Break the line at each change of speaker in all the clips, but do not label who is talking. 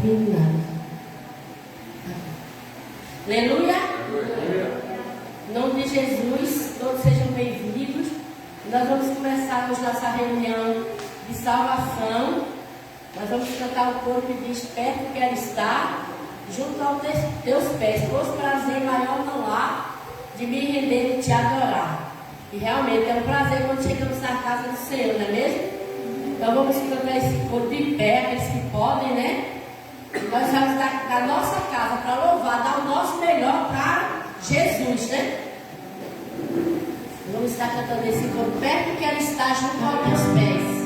ouvindo nada. Aleluia. Em nome de Jesus, todos sejam bem-vindos. Nós vamos começar hoje nossa reunião de salvação. Nós vamos cantar o coro que diz: perto quero estar, junto aos teus pés, pois prazer maior não há de me render e te adorar. E realmente é um prazer quando chegamos na casa do Senhor, não é mesmo? Então vamos cantar esse coro de pé, aqueles que podem, né? Nós vamos da nossa casa para louvar, dar o nosso melhor para Jesus, né? Vamos estar cantando esse coro: perto quero estar, junto aos teus pés.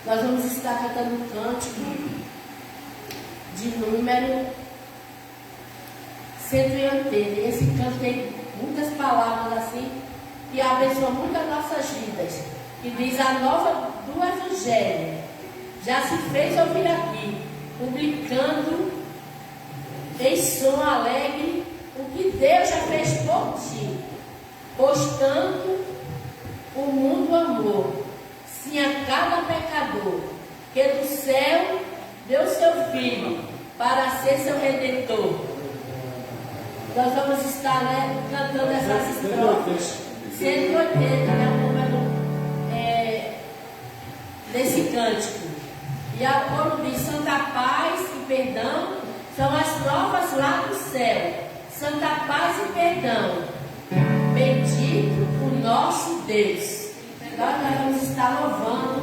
Nós vamos estar cantando um cântico de número 180. E esse canto tem muitas palavras assim que abençoam muito as nossas vidas. Que diz: a nova do Evangelho já se fez ouvir aqui, publicando em som alegre o que Deus já fez por ti, pois tanto o mundo amou, sim, a cada pecador, que do céu deu seu Filho para ser seu Redentor. Nós vamos estar, né, cantando essas estrofes 180, né, o número desse cântico. E a coro diz: Santa Paz e Perdão são as provas lá do céu. Santa Paz e Perdão, bendito o nosso Deus. Agora nós vamos estar louvando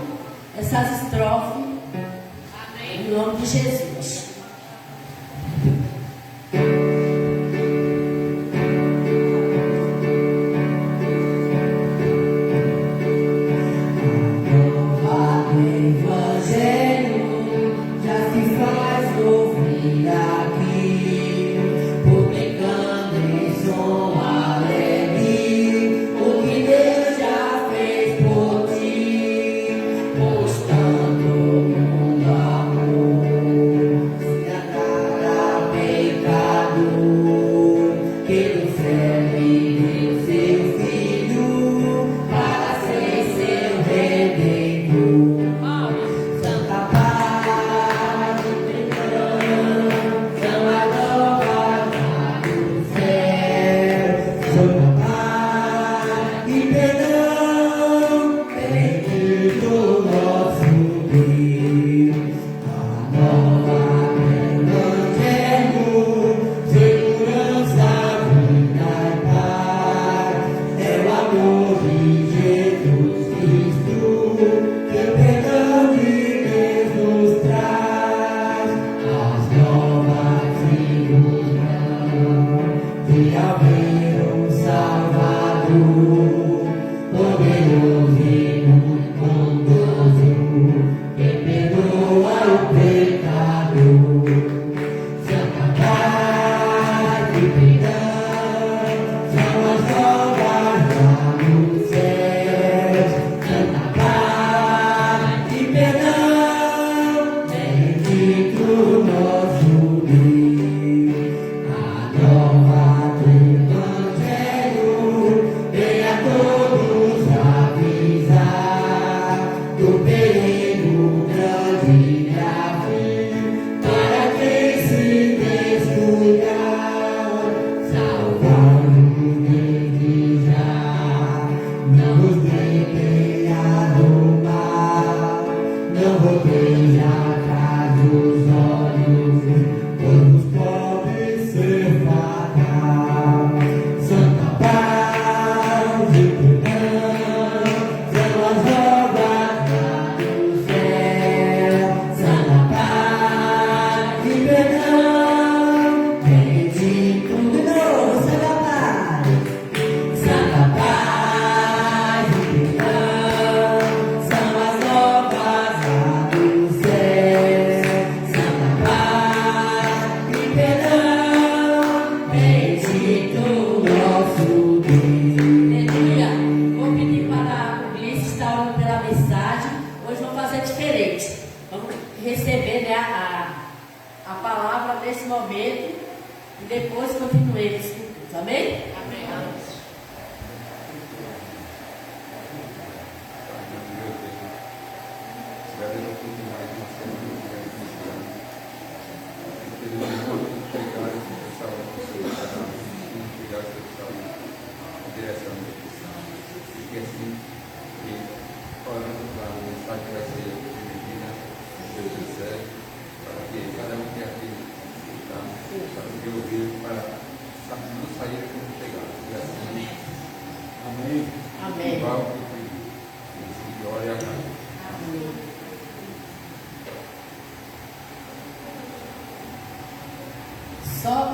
essas estrofes. Amém. Em nome de Jesus.
Tanto mundo amor.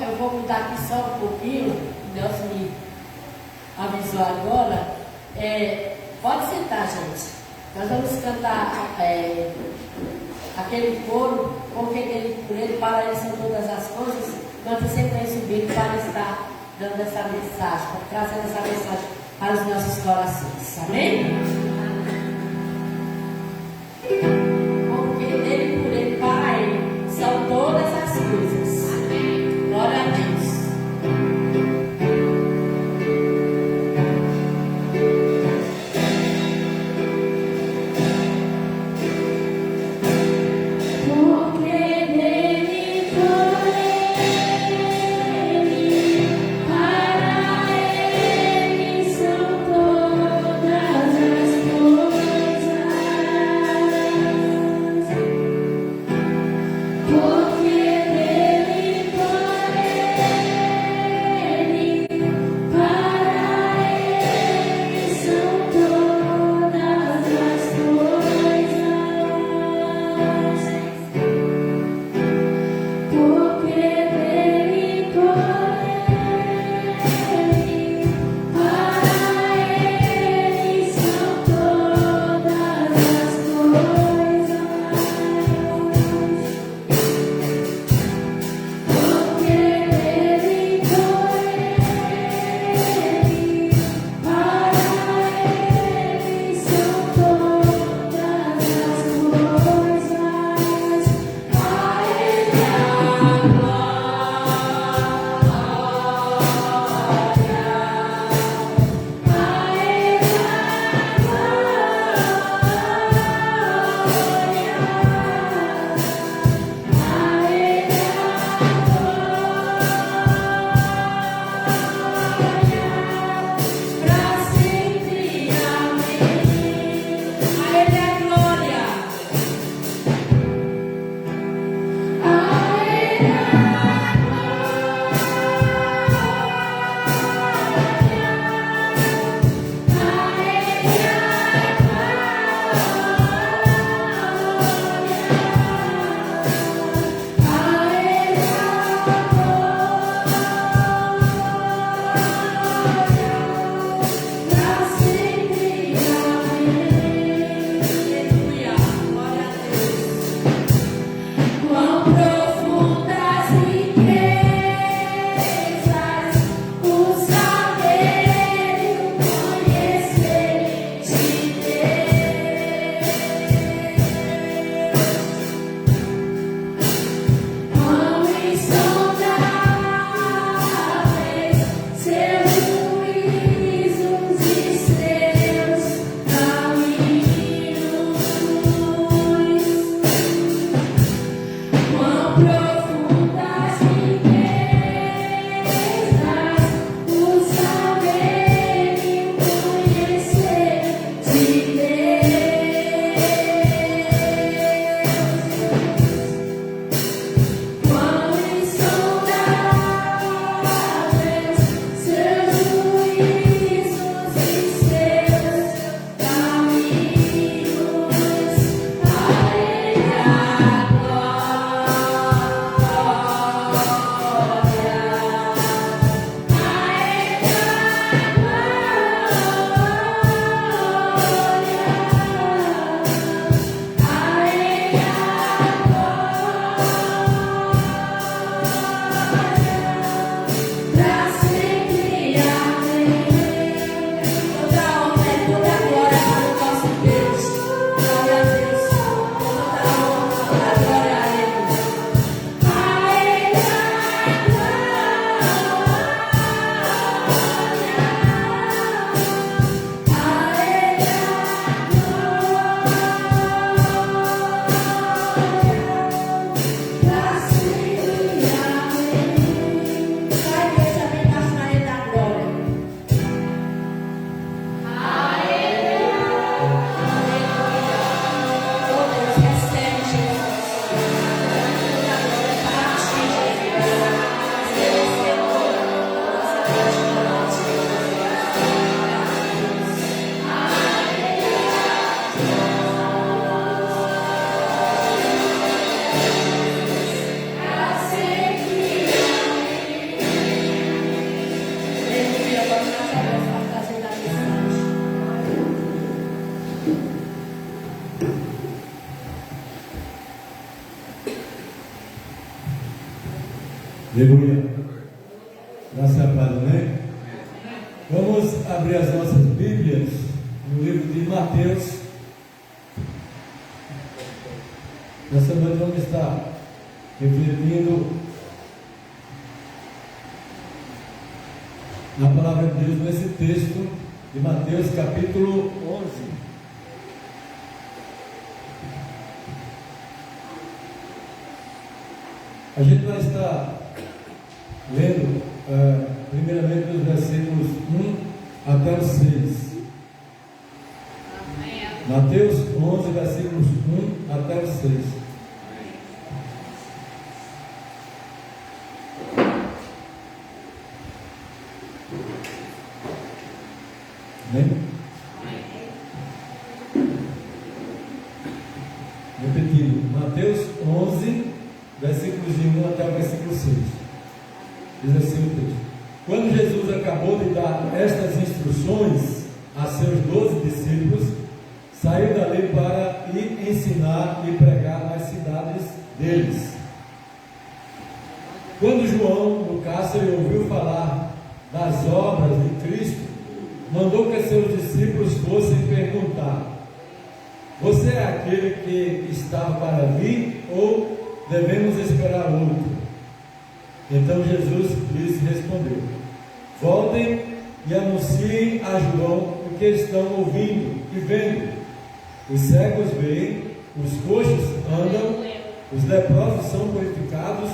Eu vou mudar aqui só um pouquinho, Deus me avisou agora. Pode sentar, gente. Nós vamos cantar aquele coro, porque dele por ele, para ele são todas as coisas. Canta sempre aí subindo para estar dando essa mensagem, trazendo essa mensagem para os nossos corações. Amém? Porque dele por ele, para ele, são todas as coisas. Glória a Deus.
Para ele são todas as Aleluia. Graças a Deus, amém? Vamos abrir as nossas Bíblias no livro de Mateus. Nessa noite vamos estar refletindo na palavra de Deus nesse texto de Mateus capítulo 11. A gente vai estar lendo primeiramente os versículos 1 até o 6. Amém. Mateus 11, versículos 1 até o 6. Amém? Repetindo, Mateus 11, versículos de 1 até o versículo 6. Diz assim o texto: Quando Jesus acabou de dar estas instruções a seus 12 discípulos, saiu dali para ir ensinar e pregar nas cidades deles. Quando João, no cárcere, ouviu falar das obras de Cristo, mandou que seus discípulos fossem perguntar: Você é aquele que está para vir ou devemos esperar outro? Então Jesus lhes respondeu: Voltem e anunciem a João o que estão ouvindo e vendo. Os cegos veem, os coxos andam, os leprosos são purificados,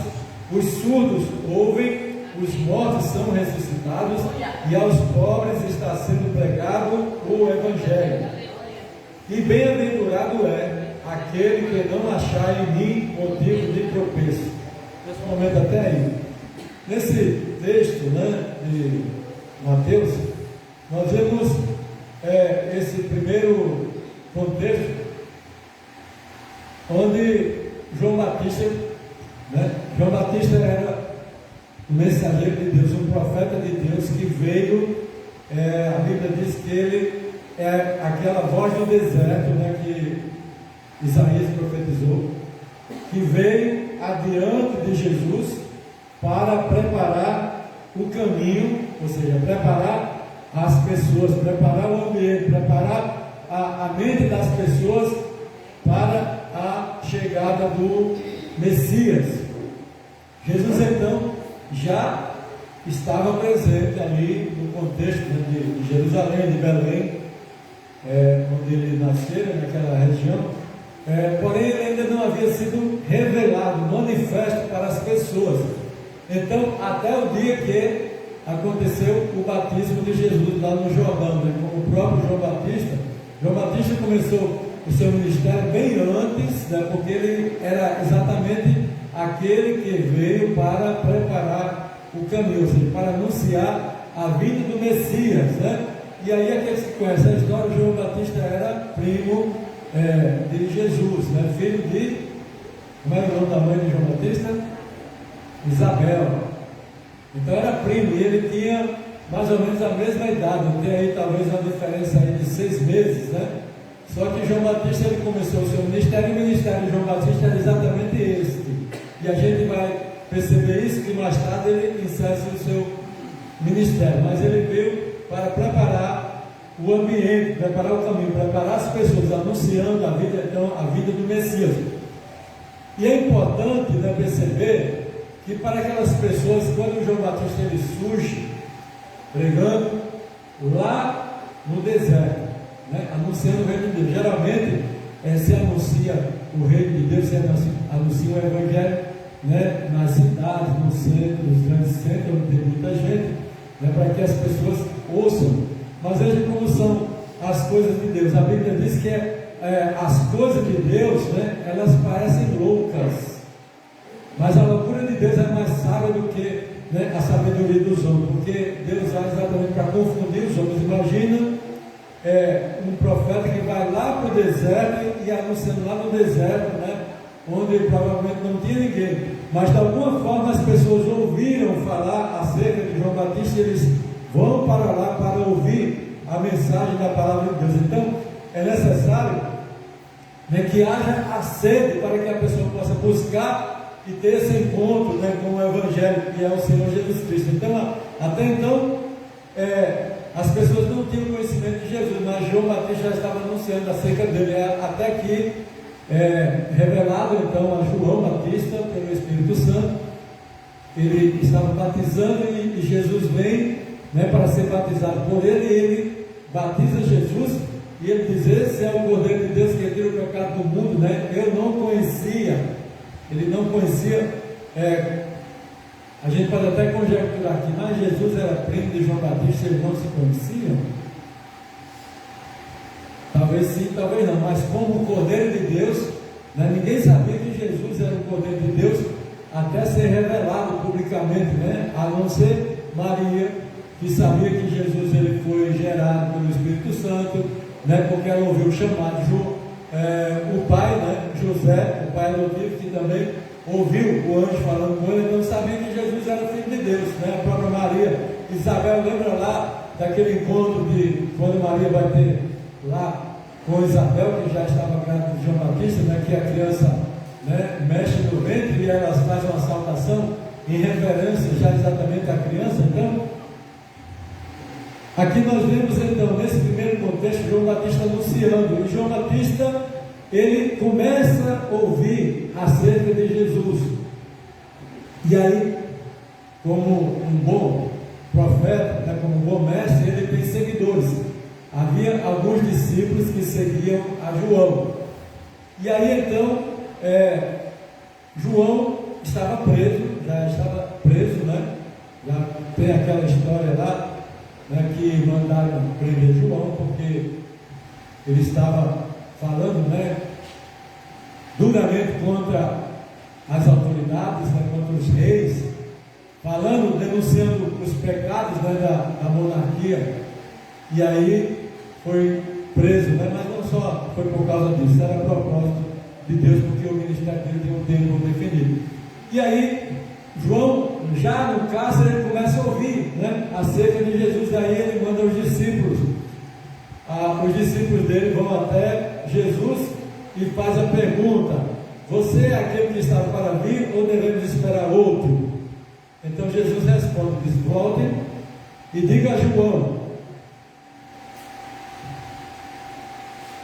os surdos ouvem, os mortos são ressuscitados, e aos pobres está sendo pregado o Evangelho. E bem-aventurado é aquele que não achar em mim motivo de tropeço. Nesse momento até aí. Nesse texto, de Mateus, nós vemos esse primeiro contexto, onde João Batista era um mensageiro de Deus, um profeta de Deus que veio, a Bíblia diz que ele é aquela voz do deserto, que Isaías profetizou, que veio adiante de Jesus para preparar o caminho, ou seja, preparar as pessoas, preparar o ambiente, preparar a mente das pessoas para a chegada do Messias. Jesus então já estava presente ali no contexto de Jerusalém, de Belém, onde ele nasceu, naquela região, porém ele ainda não havia sido revelado, manifesto para as pessoas. Então, até o dia que aconteceu o batismo de Jesus lá no Jordão, como o próprio João Batista começou o seu ministério bem antes, porque ele era exatamente aquele que veio para preparar o caminho, ou seja, para anunciar a vinda do Messias, E aí aqueles que conhecem a história, João Batista era primo de Jesus, filho de, como era o nome da mãe de João Batista? Isabel. Então era primo, e ele tinha mais ou menos a mesma idade, tem aí talvez uma diferença aí de 6 meses, Só que João Batista ele começou o seu ministério, e o ministério de João Batista era exatamente este. E a gente vai perceber isso, que mais tarde ele encerra o seu ministério, mas ele veio para preparar o ambiente, preparar o caminho, preparar as pessoas, anunciando a vida do Messias. E é importante perceber que para aquelas pessoas, quando João Batista ele surge pregando lá no deserto, anunciando o reino de Deus, geralmente se anuncia o reino de Deus, se anuncia o Evangelho nas cidades, nos centros, nos grandes centros, onde tem muita gente, para que as pessoas ouçam. Mas veja como são as coisas de Deus. A Bíblia diz que as coisas de Deus, elas parecem loucas, mas a loucura de Deus é mais sábia do que a sabedoria dos homens, porque Deus vai exatamente para confundir os homens. Imagina um profeta que vai lá para o deserto e anunciando lá no deserto, onde provavelmente não tinha ninguém, mas de alguma forma as pessoas ouviram falar acerca de João Batista, e eles vão para lá para ouvir a mensagem da palavra de Deus. Então é necessário né, que haja a sede para que a pessoa possa buscar e ter esse encontro, né, com o Evangelho, que é o Senhor Jesus Cristo. Então, até então, as pessoas não tinham conhecimento de Jesus, mas João Batista já estava anunciando acerca dele, até que revelado então a João Batista pelo Espírito Santo. Ele estava batizando e Jesus vem, né, para ser batizado por ele, e ele batiza Jesus, e ele diz: esse é o Cordeiro de Deus que tira o pecado do mundo, né? Eu não conhecia, ele não conhecia, a gente pode até conjecturar aqui, mas Jesus era primo de João Batista, eles não se conheciam? Talvez sim, talvez não, mas como o Cordeiro de Deus, né, ninguém sabia que Jesus era o Cordeiro de Deus até ser revelado publicamente, né? A não ser Maria, que sabia que Jesus ele foi gerado pelo Espírito Santo, né? Porque ela ouviu chamar o pai, né? José, o pai adotivo, que também ouviu o anjo falando com ele, então sabia que Jesus era filho de Deus, né? A própria Maria, Isabel, lembra lá daquele encontro de quando Maria vai ter lá com Isabel, que já estava grávida de João Batista, né? Que a criança, né, mexe no ventre e elas fazem uma saudação em referência já exatamente à criança. Então, aqui nós vemos então, nesse primeiro contexto, João Batista anunciando, e João Batista, ele começa a ouvir acerca de Jesus, e aí, como um bom profeta, né, como um bom mestre, ele tem seguidores. Havia alguns discípulos que seguiam a João, e aí então, João estava preso, já estava preso, né? Já tem aquela história lá, né, que mandaram prender João, porque ele estava falando, né, duramente contra as autoridades, né, contra os reis, falando, denunciando os pecados, né, da monarquia, e aí foi preso, né, mas não só foi por causa disso, era a propósito de Deus, porque o ministério dele tem um tempo definido. E aí, João, já no cárcere, ele começa a ouvir, né, acerca de Jesus. Aí ele manda os discípulos, os discípulos dele vão até Jesus e faz a pergunta: você é aquele que está para vir ou devemos esperar outro? Então Jesus responde, diz: voltem e diga a João,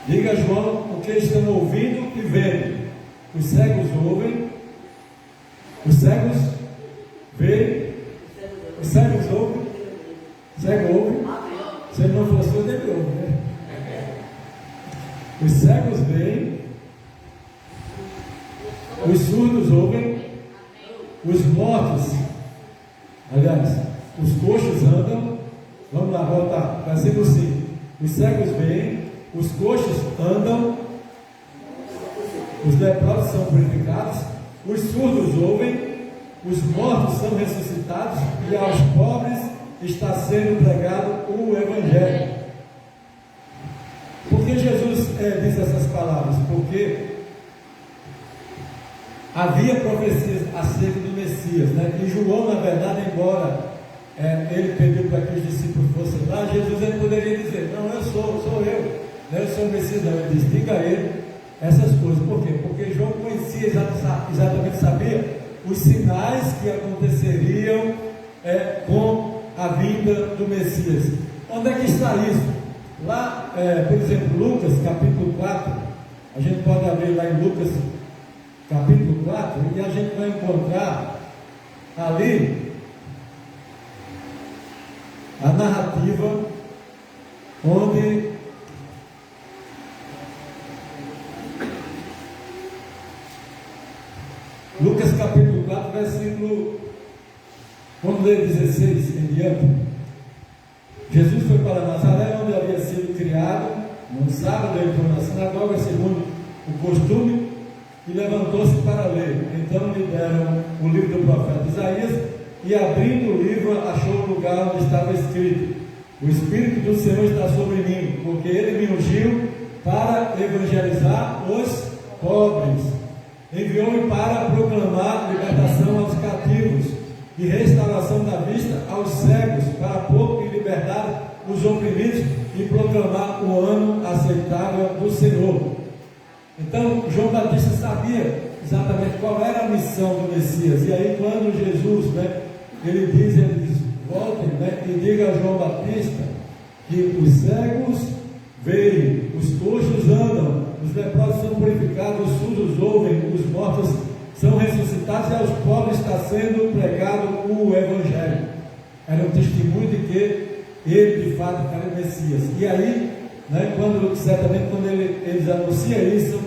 diga a João o que estão ouvindo e vendo. Os cegos ouvem, os cegos veem, os cegos ouvem, cego ouve, se ele não for surdo, ele ouve, né? Os cegos veem, os surdos ouvem, os mortos, aliás, os coxos andam. Vamos lá, voltar, versículo 5. Os cegos veem, os coxos andam, os leprosos são purificados, os surdos ouvem, os mortos são ressuscitados, e aos pobres está sendo pregado o Evangelho. Por que Jesus diz essas palavras? Porque havia profecias acerca do Messias, né? E João, na verdade, embora ele pediu para que os discípulos fossem lá, Jesus ele poderia dizer: não, eu sou eu. Não sou o Messias, não. Ele diz: diga a ele essas coisas. Por quê? Porque João conhecia exatamente, sabia os sinais que aconteceriam com a vinda do Messias. Onde é que está isso? Lá, por exemplo, Lucas capítulo 4, a gente pode abrir lá em Lucas capítulo 4, e a gente vai encontrar ali a narrativa onde Lucas capítulo 4, versículo, vamos ler 16 em diante. Jesus foi para Nazaré, onde havia sido criado. No sábado entrou na sinagoga, segundo o costume, e levantou-se para ler. Então lhe deram o livro do profeta Isaías, e abrindo o livro, achou o lugar onde estava escrito: o Espírito do Senhor está sobre mim, porque Ele me ungiu para evangelizar os pobres, enviou-me para proclamar libertação aos cativos e restauração da vista aos cegos, para pôr em liberdade os oprimidos e proclamar o ano aceitável do Senhor. Então, João Batista sabia exatamente qual era a missão do Messias. E aí, quando Jesus, ele diz, voltem, e diga a João Batista que os cegos veem, os coxos andam, os leprosos são purificados, os surdos ouvem, os mortos são ressuscitados e aos pobres está sendo pregado o Evangelho. Era um testemunho de que ele de fato era o Messias. E aí, certamente quando eles anunciam isso,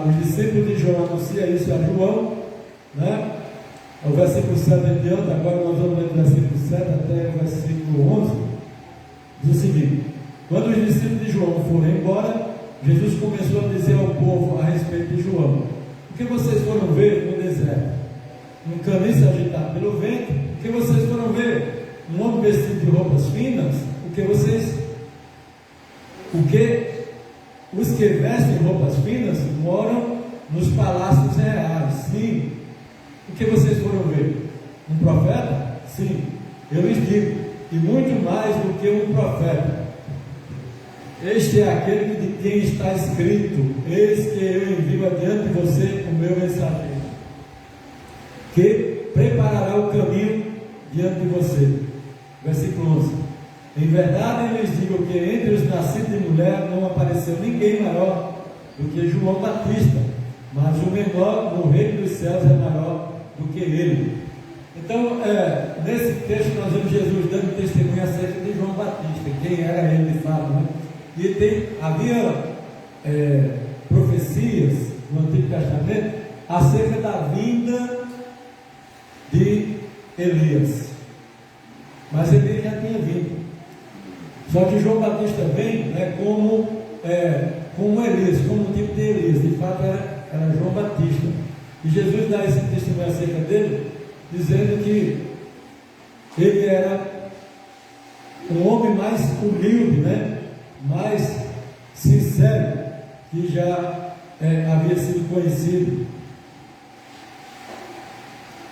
os discípulos de João anunciam isso a João, o versículo 7 em diante, agora nós vamos ler do versículo 7 até o versículo 11, diz o seguinte: quando os discípulos de João foram embora, Jesus começou a dizer ao povo a respeito de João: o que vocês foram ver no deserto? Um caniço agitado pelo vento? O que vocês foram ver? Um homem vestido de roupas finas? O que os que vestem roupas finas moram nos palácios reais? Sim. O que vocês foram ver? Um profeta? Sim. Eu lhes digo, e muito mais do que um profeta. Este é aquele de quem está escrito: eis que eu envio adiante de você o meu mensageiro, que preparará o caminho diante de você. Versículo 11: em verdade eu lhes digo que entre os nascidos de mulher não apareceu ninguém maior do que João Batista, mas o menor no reino dos céus é maior do que ele. Então, nesse texto nós vemos Jesus dando testemunho acerca de João Batista, quem era ele de fato, E havia profecias no Antigo Testamento acerca da vinda de Elias, mas Elias já tinha vindo. Só que João Batista vem como Elias, como um tipo de Elias. De fato era João Batista. E Jesus dá esse testemunho acerca dele, dizendo que ele era um homem mais humilde, mais sincero, que já havia sido conhecido.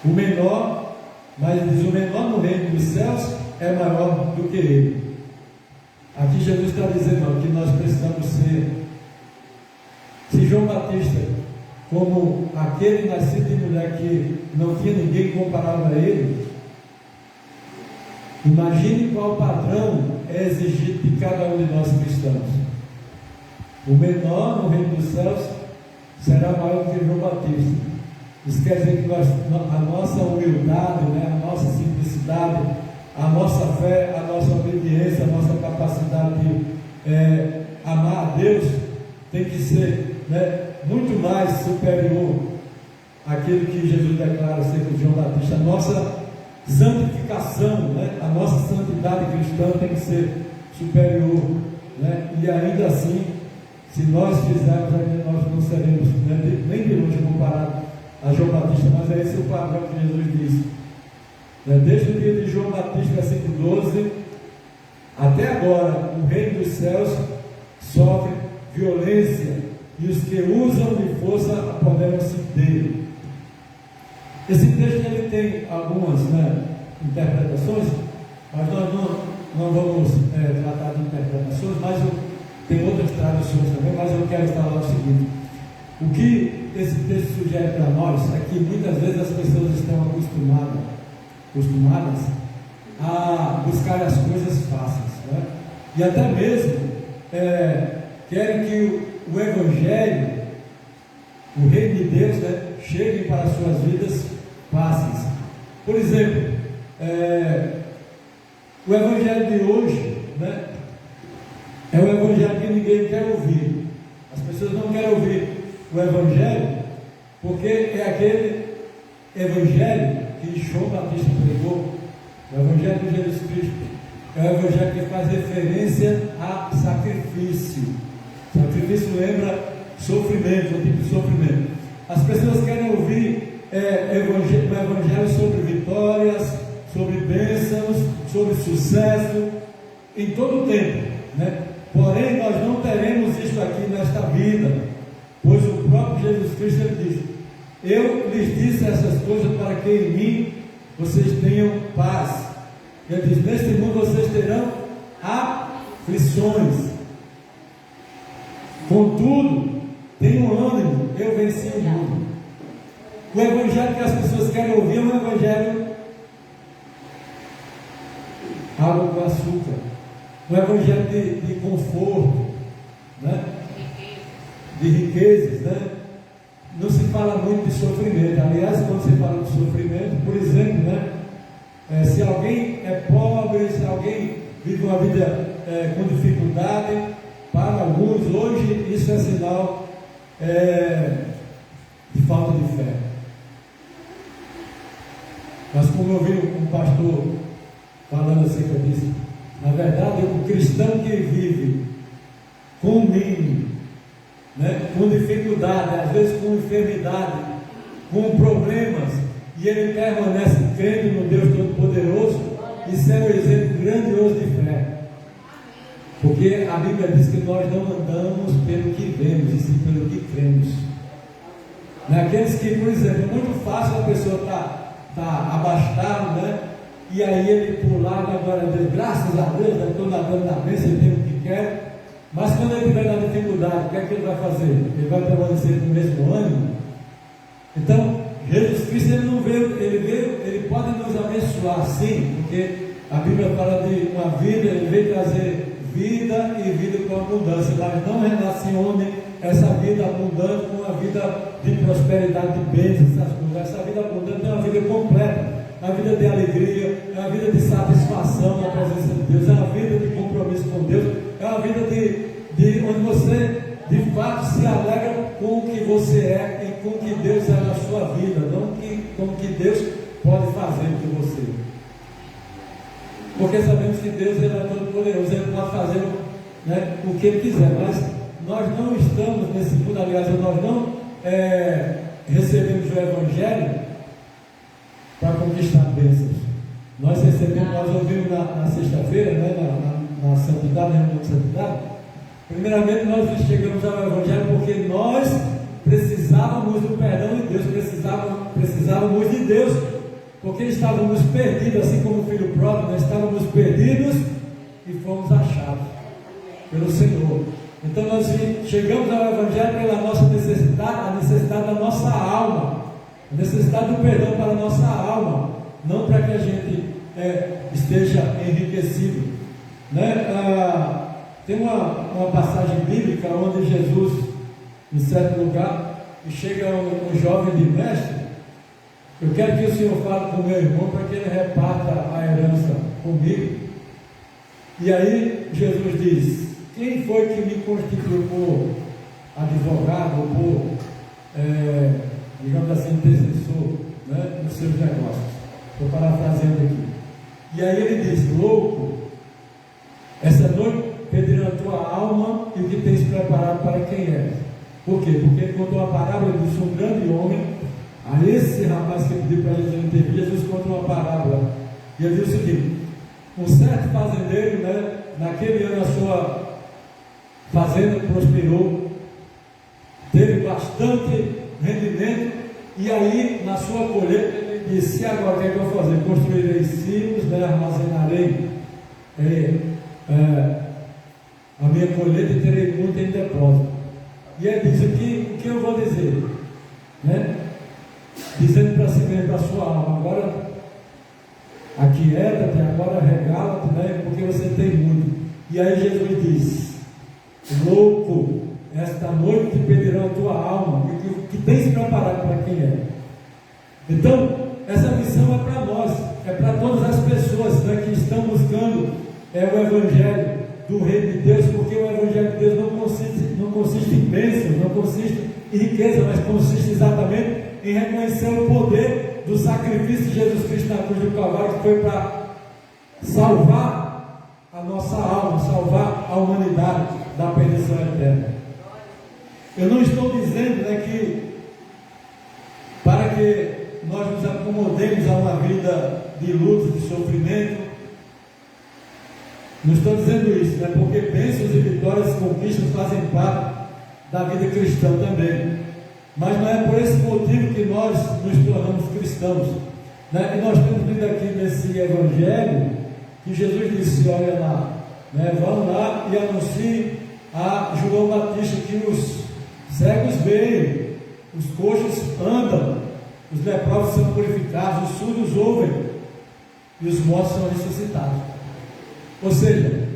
O menor, mas diz: o menor no reino dos céus é maior do que ele. Aqui Jesus está dizendo que nós precisamos ser. Se João Batista, como aquele nascido de mulher que não tinha ninguém que comparava a ele, imagine qual padrão é exigido de cada um de nós cristãos. O menor no reino dos céus será maior do que João Batista. Isso quer dizer que a nossa humildade, a nossa simplicidade, a nossa fé, a nossa obediência, a nossa capacidade de amar a Deus tem que ser muito mais superior àquilo que Jesus declara acerca de João Batista. A nossa santificação, a nossa santidade cristã tem que ser superior, e ainda assim, se nós fizermos, ainda nós não seremos nem de longe comparado a João Batista, mas é esse o padrão que Jesus diz. Desde o dia de João Batista, versículo 12, até agora, o reino dos céus sofre violência e os que usam de força apoderam-se dele. Esse texto ele tem algumas interpretações, mas nós não vamos tratar de interpretações, mas tem outras traduções também, mas eu quero falar o seguinte: o que esse texto sugere para nós é que muitas vezes as pessoas estão acostumadas a buscar as coisas fáceis, e até mesmo querem que o Evangelho, o reino de Deus, chegue para as suas vidas fáceis. Por exemplo, o Evangelho de hoje é o Evangelho que ninguém quer ouvir. As pessoas não querem ouvir o Evangelho porque é aquele Evangelho que João Batista pregou, o Evangelho de Jesus Cristo. É o Evangelho que faz referência a sacrifício. Sacrifício lembra sofrimento, um tipo de sofrimento. As pessoas querem ouvir o Evangelho sobre vitórias, sobre bênçãos, sobre sucesso, em todo o tempo, Porém, nós não teremos isso aqui nesta vida, pois o próprio Jesus Cristo ele diz: eu lhes disse essas coisas para que em mim vocês tenham paz. Ele diz: neste mundo vocês terão aflições. Contudo, Tenham ânimo, eu venci o mundo. O evangelho que as pessoas querem ouvir é um evangelho água com açúcar, um evangelho de conforto, né? De riquezas, né? Não se fala muito de sofrimento. Aliás, quando se fala de sofrimento, por exemplo, né? Se alguém é pobre, se alguém vive uma vida com dificuldade, para alguns hoje isso é sinal de falta de fé. Mas como eu vi um pastor falando acerca disso, na verdade o cristão que vive com o mínimo, né, com dificuldade, às vezes com enfermidade, com problemas, e ele permanece crendo no Deus Todo-Poderoso, isso é um exemplo grandioso de fé. Porque a Bíblia diz que nós não andamos pelo que vemos, e sim pelo que cremos. Naqueles que, por exemplo, é muito fácil a pessoa tá abastado, né? E aí ele pular na glória a Deus, graças a Deus, estou nadando na bênção, ele tem o que quer. Mas quando ele estiver na dificuldade, o que é que ele vai fazer? Ele vai permanecer com o mesmo ânimo? Então, Jesus Cristo, ele não veio, ele pode nos abençoar, sim, porque a Bíblia fala de uma vida, ele veio trazer vida e vida com abundância, mas não relacione essa vida abundante com uma vida de prosperidade, de bênçãos, essas coisas. Essa vida abundante é uma vida completa, é uma vida de alegria, é uma vida de satisfação na presença de Deus, é uma vida de compromisso com Deus, é uma vida de onde você de fato se alegra com o que você é e com o que Deus é na sua vida, não com o que Deus pode fazer com você. Porque sabemos que Deus, ele é todo poderoso, ele pode fazer, né, o que ele quiser, mas nós não estamos nesse mundo, aliás, nós não recebemos o Evangelho para conquistar bênçãos. Nós recebemos, nós ouvimos na sexta-feira, né, na santidade, na reunião de santidade. Primeiramente, nós chegamos ao Evangelho porque nós precisávamos do perdão de Deus, precisávamos de Deus, porque estávamos perdidos, assim como o filho pródigo, nós estávamos perdidos e fomos achados pelo Senhor. Então nós chegamos ao Evangelho pela nossa necessidade, a necessidade da nossa alma, a necessidade do perdão para a nossa alma, não para que a gente esteja enriquecido, né? Tem uma passagem bíblica onde Jesus, em certo lugar, e chega um jovem de mestre. Eu quero que o Senhor fale com o meu irmão para que ele reparta a herança comigo. E aí Jesus diz: quem foi que me constituiu por advogado, por, digamos assim, intercessor, né, nos seus negócios? Estou parafraseando aqui. E aí ele diz: louco, essa noite pedirão a tua alma e o que tens preparado para quem é. Por quê? Porque ele contou a parábola de um grande homem. A esse rapaz que pediu para Jesus intervir, Jesus conta uma parábola. E ele diz o seguinte: um certo fazendeiro, né, naquele ano a sua fazenda prosperou, teve bastante rendimento, e aí na sua colheita ele disse: agora o que é que eu vou fazer? Construirei silos, né, armazenarei a minha colheita e terei muito em depósito. E ele diz: o que eu vou dizer? Né? Dizendo para si mesmo, para a sua alma: agora aquieta-te, agora regala-te, né? Porque você tem muito. E aí Jesus diz: louco, esta noite te pedirão a tua alma, e o que tens preparado para quem é. Então, essa missão é para nós, é para todas as pessoas, né, que estão buscando o Evangelho do Reino de Deus, porque o Evangelho de Deus não consiste em bênçãos, não consiste em riqueza, mas consiste exatamente em reconhecer o poder do sacrifício de Jesus Cristo na cruz do Calvário, que foi para salvar a nossa alma, salvar a humanidade da perdição eterna. Eu não estou dizendo, né, que para que nós nos acomodemos a uma vida de luta, de sofrimento. Não estou dizendo isso, né, porque bênçãos e vitórias e conquistas fazem parte da vida cristã também. Mas não é por esse motivo que nós nos tornamos cristãos, né? E nós temos lido aqui nesse Evangelho que Jesus disse: olha lá, né, vão lá e anunciem a João Batista que cegos veem, os coxos andam, os leprosos são purificados, os surdos ouvem e os mortos são ressuscitados. Ou seja,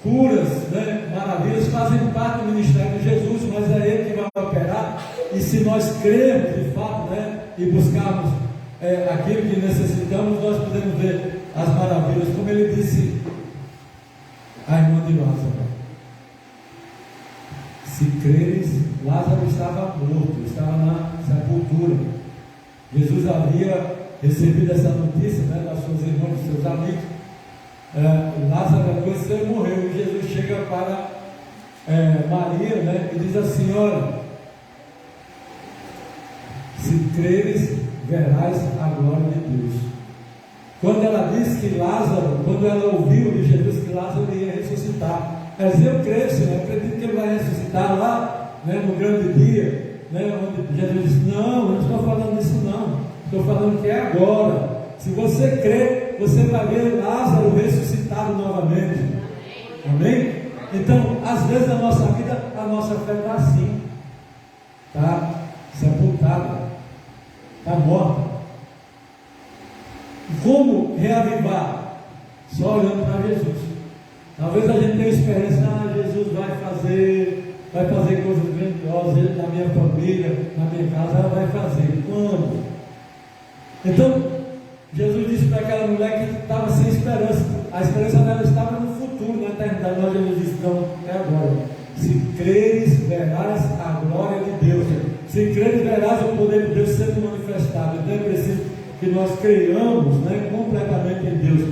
curas, né, maravilhas fazem parte do ministério de Jesus, mas é Ele que vai operar. E se nós crermos de fato, né, e buscarmos aquilo que necessitamos, nós podemos ver as maravilhas, como ele disse à irmã de Lázaro. Se creres, Lázaro estava morto, estava na sepultura. Jesus havia recebido essa notícia, né, das suas irmãs, dos seus amigos. Lázaro adoeceu e morreu. E Jesus chega para Maria, né, e diz assim: olha, se creres, verás a glória de Deus. Quando ela disse que Lázaro, quando ela ouviu de Jesus que Lázaro ia ressuscitar, ela disse: eu creio, Senhor, eu acredito que ele vai ressuscitar lá, né, no grande dia, né, onde Jesus disse: não, eu não estou falando disso não, estou falando que é agora. Se você crer, você vai ver Lázaro ressuscitado novamente. Amém? Então, às vezes na nossa vida, a nossa fé está assim, está sepultada, está morta. Como reavivar? Só olhando para Jesus. Talvez a gente tenha experiência: Jesus vai fazer coisas grandiosas na minha família, na minha casa. Ela vai fazer. Quando? Então, Jesus disse para aquela mulher que estava sem esperança. A esperança dela estava no futuro, na eternidade. Mas Jesus disse: não, é agora. Se creres, verás a glória de Deus. Se creres, verás o poder de Deus sendo manifestado. Então é preciso que nós creiamos, né, completamente em Deus.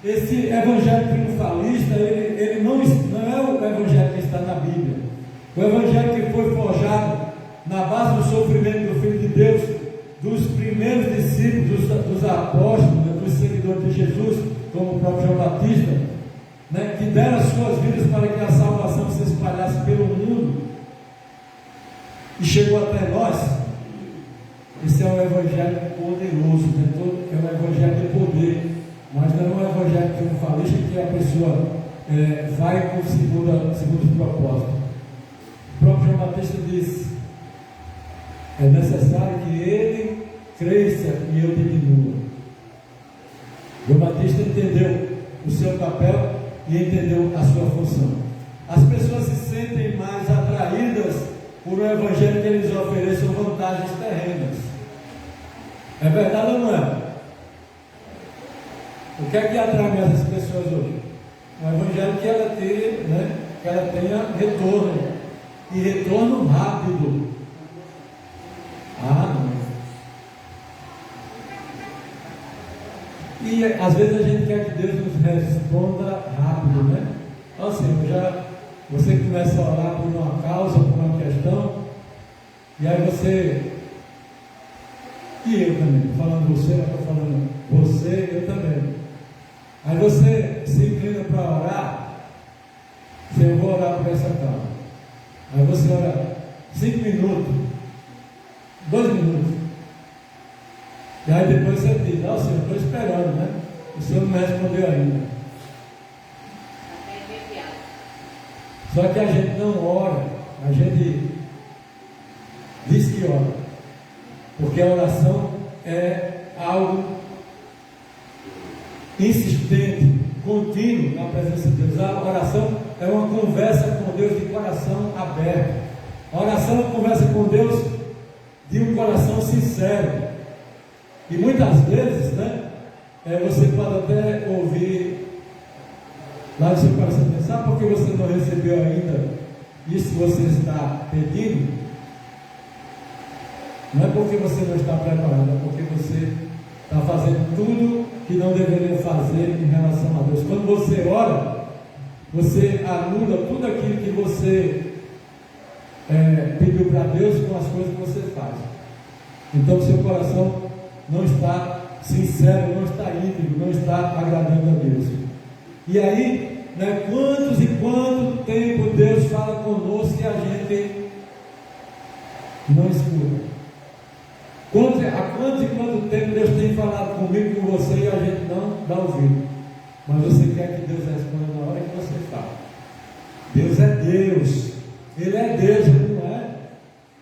Esse evangelho triunfalista, ele não é o evangelho que está na Bíblia. O evangelho que foi forjado na base do sofrimento do Filho de Deus, dos primeiros discípulos, dos apóstolos, né, dos seguidores de Jesus, como o próprio João Batista, né, que deram as suas vidas para que a salvação se espalhasse pelo mundo e chegou até nós. Esse é um evangelho poderoso, né? É um evangelho de poder, mas não é um evangelho triunfalista que a pessoa vai com segundo propósito. O próprio João Batista disse: é necessário que ele cresça e eu diminua. João Batista entendeu o seu papel e entendeu a sua função. As pessoas se sentem mais atraídas por um evangelho que eles ofereçam vantagens terrenas. É verdade ou não é? O que é que atrai mais as pessoas hoje? Um evangelho que ela tenha, né, que ela tenha retorno, e retorno rápido. Não. E às vezes a gente quer que Deus nos responda rápido, né? Assim, você começa a orar por uma causa, por uma questão, e aí você, e eu também, falando você, eu estou falando você, eu também. Aí você se inclina para orar, eu vou orar por essa causa. Aí você ora 5 minutos, 2 minutos. E aí depois você diz: Senhor, estou esperando, né? O Senhor não me respondeu ainda. Só que a gente não ora, a gente diz que ora, porque a oração é algo insistente, contínuo na presença de Deus. A oração é uma conversa com Deus de coração aberto. A oração é uma conversa com Deus de um coração sincero. E muitas vezes, né, você pode até ouvir lá no seu coração: sabe por que você não recebeu ainda isso que você está pedindo? Não é porque você não está preparado, é porque você está fazendo tudo que não deveria fazer em relação a Deus. Quando você ora, você anula tudo aquilo que você pediu para Deus com as coisas que você faz. Então seu coração não está sincero, não está íntegro, não está agradando a Deus. E aí, né, quantos e quanto tempo Deus fala conosco e a gente não escuta? Há quanto e quanto tempo Deus tem falado comigo, com você, e a gente não dá ouvido? Mas você quer que Deus responda na hora que você fala. Deus é Deus. Ele é Deus, ele não é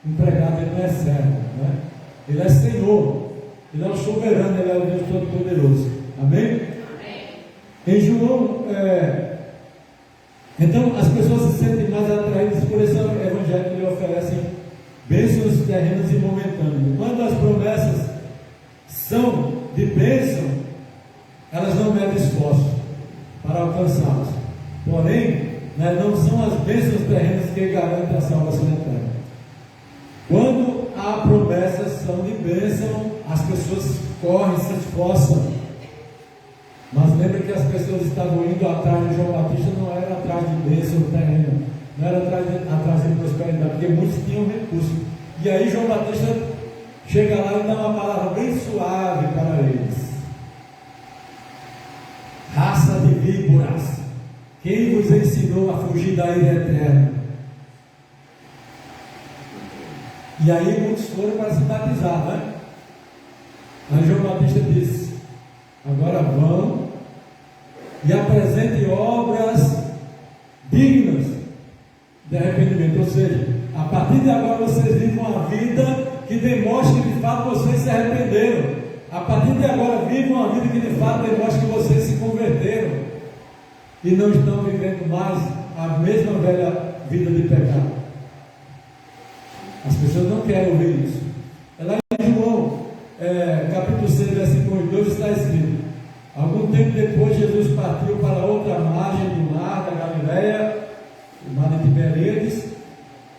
empregado, ele não é servo, né? Ele é Senhor, ele é o soberano, ele é o Deus Todo-Poderoso. Amém? Amém. Em João, então as pessoas se sentem mais atraídas por esse evangelho que lhe oferecem bênçãos terrenas e momentâneas. Quando as promessas são de bênção, elas não medem esforço para alcançá-las. Porém, não são as bênçãos terrenas que garantem a salvação eterna. Quando há promessas são de bênção, as pessoas correm, se esforçam. Mas lembra que as pessoas estavam indo atrás de João Batista, não era atrás de bênção terrena, não era atrás de prosperidade, porque muitos tinham recurso. E aí João Batista chega lá e dá uma palavra bem suave para eles: raça de víboras, quem vos ensinou a fugir da ira eterna? E aí muitos foram para se batizar, né? Aí João Batista disse: agora vão e apresentem obras dignas de arrependimento. Ou seja, a partir de agora vocês vivem uma vida que demonstre que de fato vocês se arrependeram. A partir de agora vivem uma vida que de fato demonstre que vocês se converteram e não estão vivendo mais a mesma velha vida de pecado. As pessoas não querem ouvir isso. É lá em João capítulo 6, versículo 2 está escrito: algum tempo depois Jesus partiu para outra margem do mar da Galileia, o mar de Tiberíades,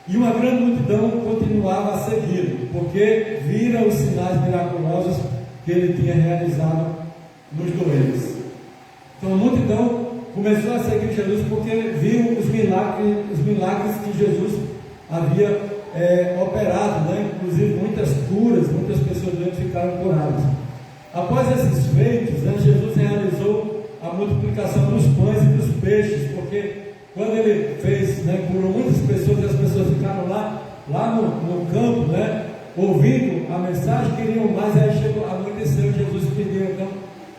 e uma grande multidão continuava a segui-lo, porque vira os sinais miraculosos que ele tinha realizado nos doentes. Então a multidão começou a seguir Jesus porque viu os milagres que Jesus havia operado, né? Inclusive muitas curas, muitas pessoas doentes ficaram curadas. Após esses feitos, Jesus realizou a multiplicação dos pães e dos peixes, porque quando ele fez, curou muitas pessoas, e as pessoas ficaram lá no campo, ouvindo a mensagem, queriam mais. Aí chegou, anoiteceu, Jesus pediu então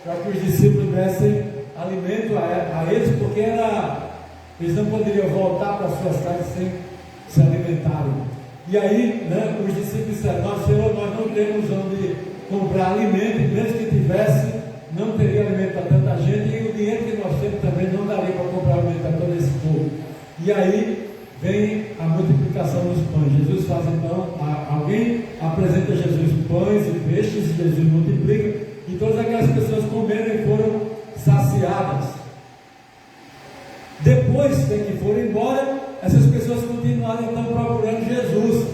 para que os discípulos dessem alimento a eles, porque eles não poderiam voltar para suas casas sem se alimentarem. E aí, os discípulos disseram: nós, Senhor, nós não temos onde comprar alimento, e mesmo que tivesse, não teria alimento para tanta gente, e o dinheiro que nós temos também não daria para comprar alimento para todo esse povo. E aí vem a multiplicação dos pães. Jesus faz então, alguém apresenta a Jesus pães e peixes, e Jesus multiplica, e todas aquelas pessoas comeram e foram saciadas. Depois que foram embora, essas pessoas continuaram então procurando Jesus.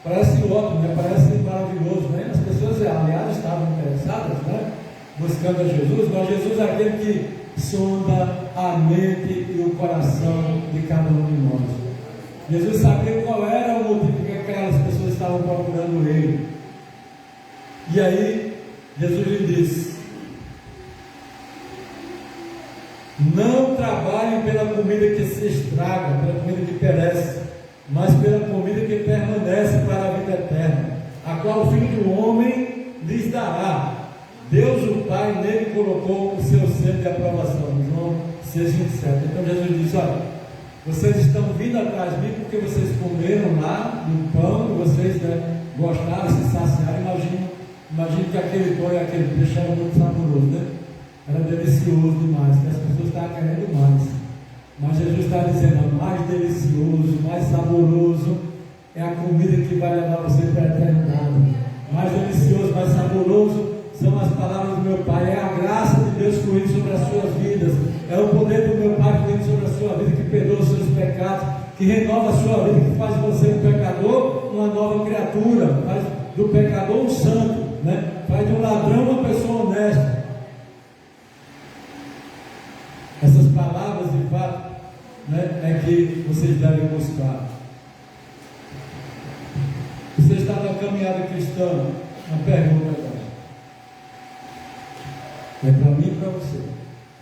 Parece ótimo, parece maravilhoso, As pessoas, aliás, estavam interessadas, buscando a Jesus, mas Jesus é aquele que sonda a mente e o coração de cada um de nós. Jesus sabia qual era o motivo que aquelas pessoas estavam procurando ele. E aí Jesus lhe disse: não trabalhem pela comida que se estraga, pela comida que perece, mas pela comida que permanece para a vida eterna, a qual o Filho do Homem lhes dará. Deus o Pai nele colocou o seu selo de aprovação. João 6,27. Então Jesus diz: olha, vocês estão vindo atrás de mim porque vocês comeram lá no pão, vocês gostaram, se saciaram. Imagine que aquele pão e aquele peixe era muito saboroso, Era delicioso demais, que as pessoas estavam querendo mais. Mas Jesus está dizendo: mais delicioso, mais saboroso é a comida que vai levar você para a eternidade. Mais delicioso, mais saboroso são as palavras do meu Pai. É a graça de Deus fluindo sobre as suas vidas. É o poder do meu Pai fluindo sobre a sua vida, que perdoa os seus pecados, que renova a sua vida, que faz você um pecador, uma nova criatura, faz do pecador um santo, faz de um ladrão uma pessoa honesta. Essas palavras, de fato, é que vocês devem buscar. Você está na caminhada cristã? Uma pergunta agora. É para mim e para você.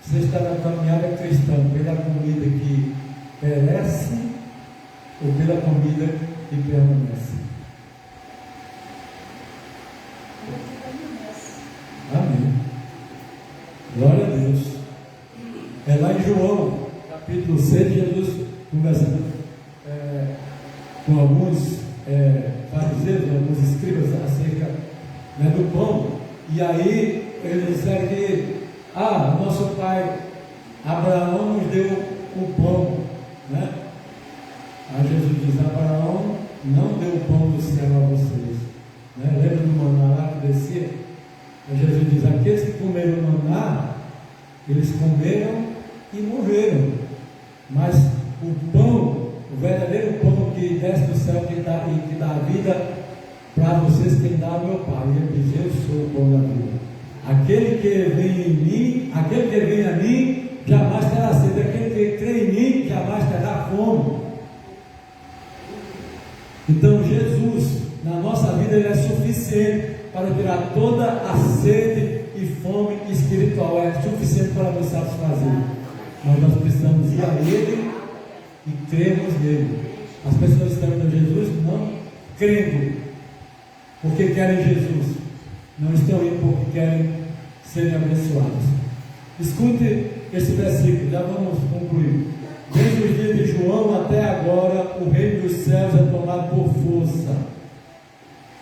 Você está na caminhada cristã pela comida que perece ou pela comida que permanece? Amém. Glória a Deus. É lá em João, capítulo 6, Jesus conversando com alguns fariseus, alguns escribas acerca, né, do pão. E aí eles disseram que nosso pai Abraão nos deu o pão, né? Aí Jesus diz: Abraão não deu o pão do céu a vocês, né? Lembra do maná lá que descia? Aí Jesus diz: aqueles que comeram maná, eles comeram e morreram, mas o pão, o verdadeiro pão que desce do céu, que dá a vida para vocês, quem dá é o meu Pai. E ele diz: eu sou o pão da vida. Aquele que vem a mim jamais terá sede, aquele que crê em mim jamais terá fome. Então Jesus, na nossa vida, ele é suficiente para tirar toda a sede e fome espiritual, é suficiente para nos satisfazer. Mas nós precisamos ir a Ele e crermos nele. As pessoas estão indo a Jesus não crendo porque querem Jesus, não estão indo porque querem serem abençoados. Escute esse versículo, já vamos concluir. Desde os dias de João até agora, o reino dos céus é tomado por força.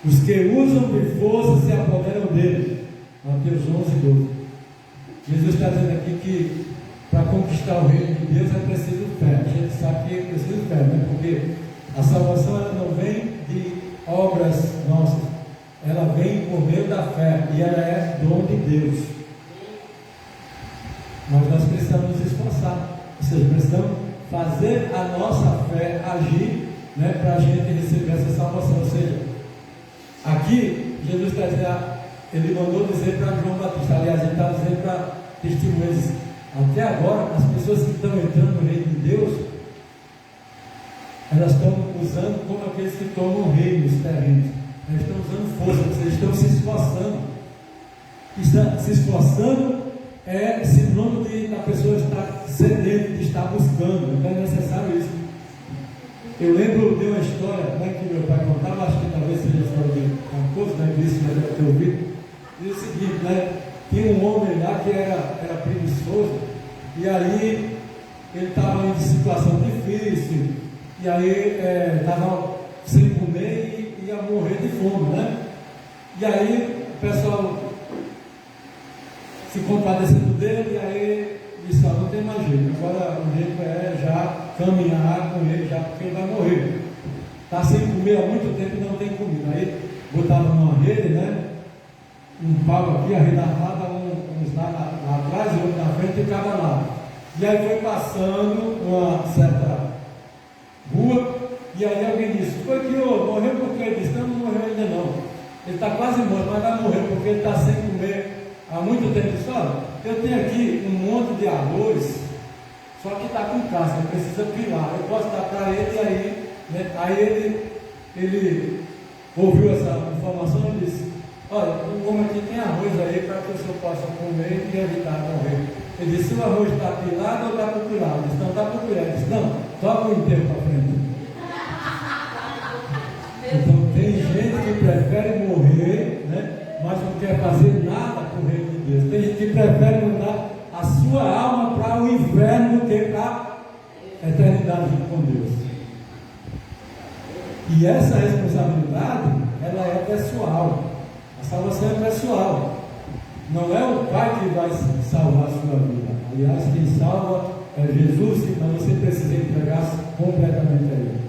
Os que usam de força se apoderam dele. Mateus 11:12. Jesus está dizendo aqui que para conquistar o reino de Deus é preciso fé. A gente sabe que é preciso fé, né? Porque a salvação ela não vem de obras nossas, ela vem por meio da fé e ela é dom de Deus. Mas nós precisamos nos esforçar, ou seja, precisamos fazer a nossa fé agir, né, para a gente receber essa salvação. Ou seja, aqui Jesus está dizendo, ele mandou dizer para João Batista, aliás, ele está dizendo para testemunhas, até agora as pessoas que estão entrando no reino de Deus, elas estão usando como aqueles que tomam reinos terrenos, elas estão usando força, eles estão se esforçando. Se esforçando é sinônimo de a pessoa estar sedenta, de estar buscando. Então é necessário isso. Eu lembro de uma história, né, que meu pai contava, acho que talvez seja a história de Raposo, né, que isso já deve ter ouvido. Diz o seguinte, né, tinha um homem lá que era preguiçoso, e aí ele estava em situação difícil, e aí estava sem comer e ia morrer de fome, né? E aí o pessoal se compadecendo dele, e aí disse: não tem mais jeito, agora o jeito é já caminhar com ele, já porque ele vai morrer. Está sem comer há muito tempo e não tem comida. Aí botava numa rede, né? Um pau aqui, a rede armada, uns lá atrás e outro na frente, e ficava lá. E aí foi passando uma certa rua, e aí alguém disse: foi que morreu porque ele disse: não morreu ainda não. Ele está quase morto, mas vai morrer porque ele está sem comer há muito tempo. Só, eu tenho aqui um monte de arroz, só que está com casca, precisa pilar. Eu posso dar para ele, e aí, né? Aí ele ouviu essa informação e disse: olha, o homem aqui tem arroz aí para que o senhor possa comer e evitar morrer. Ele disse: o arroz está pilado ou está pupilado? Ele disse: não, está pupilado. Ele disse: não, toca o inteiro para frente. Então tem gente que prefere morrer, né, mas não quer fazer nada para o reino de Deus. Tem gente que prefere mandar a sua alma para o inferno do que para a eternidade com Deus. E essa responsabilidade, ela é pessoal. A salvação é pessoal. Não é o Pai que vai salvar a sua vida. Aliás, quem salva é Jesus, então você precisa entregar completamente a Ele.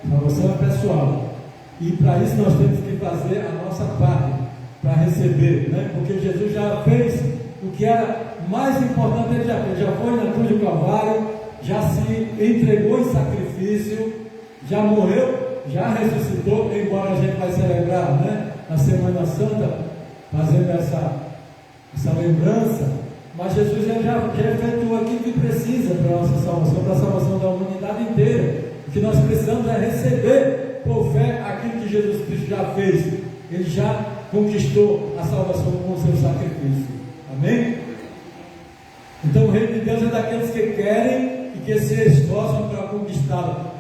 A salvação é pessoal. E para isso nós temos que fazer a nossa parte, para receber, né? Porque Jesus já fez o que era mais importante, ele já fez. Já foi na cruz do Calvário, já se entregou em sacrifício, já morreu, já ressuscitou, embora a gente vai celebrar, né, na Semana Santa, fazendo essa lembrança, mas Jesus já efetuou aquilo que precisa para a nossa salvação, para a salvação da humanidade inteira. O que nós precisamos é receber por fé aquilo que Jesus Cristo já fez. Ele já conquistou a salvação com o seu sacrifício. Amém? Então o reino de Deus é daqueles que querem e que se esforçam para conquistá-lo,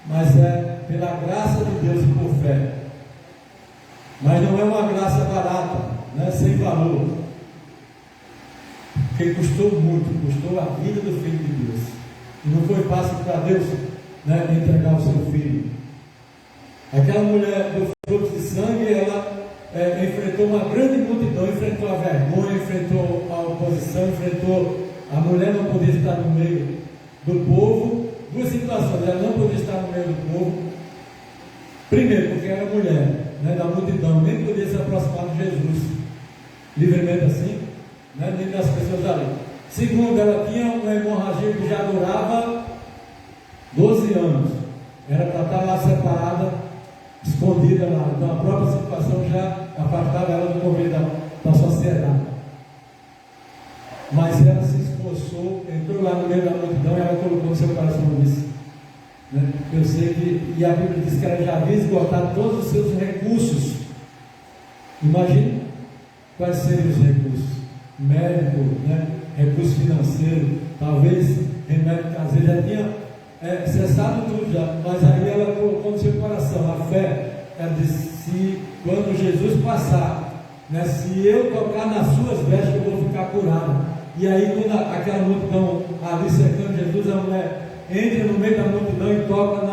mas é pela graça de Deus e por fé. Mas não é uma graça barata, né, sem valor, porque custou muito, custou a vida do Filho de Deus. E não foi fácil para Deus, né, entregar o seu Filho. Aquela mulher do fluxo de sangue, ela enfrentou uma grande multidão, enfrentou a vergonha, enfrentou a oposição, enfrentou a mulher não podia estar no meio do povo. Duas situações: ela não podia estar no meio do povo. Primeiro, porque era mulher, né, da multidão, nem podia se aproximar de Jesus livremente assim, né, nem das pessoas ali. Segundo, ela tinha uma hemorragia que já durava 12 anos. Era para estar lá separada, escondida lá. Então a própria situação já afastava ela do convívio da sociedade. Mas ela se esforçou, entrou lá no meio da multidão e ela colocou no seu coração isso. Né? Eu sei que, e a Bíblia diz que ela já havia esgotado todos os seus recursos. Imagine quais seriam os recursos: médico, né? Recurso financeiro, talvez remédio caseiro, já tinha cessado tudo já, mas aí ela colocou no seu coração a fé. Ela disse: se quando Jesus passar, né, se eu tocar nas suas vestes, eu vou ficar curada. E aí, quando aquela multidão ali cercando Jesus, a mulher entra no meio da multidão e toca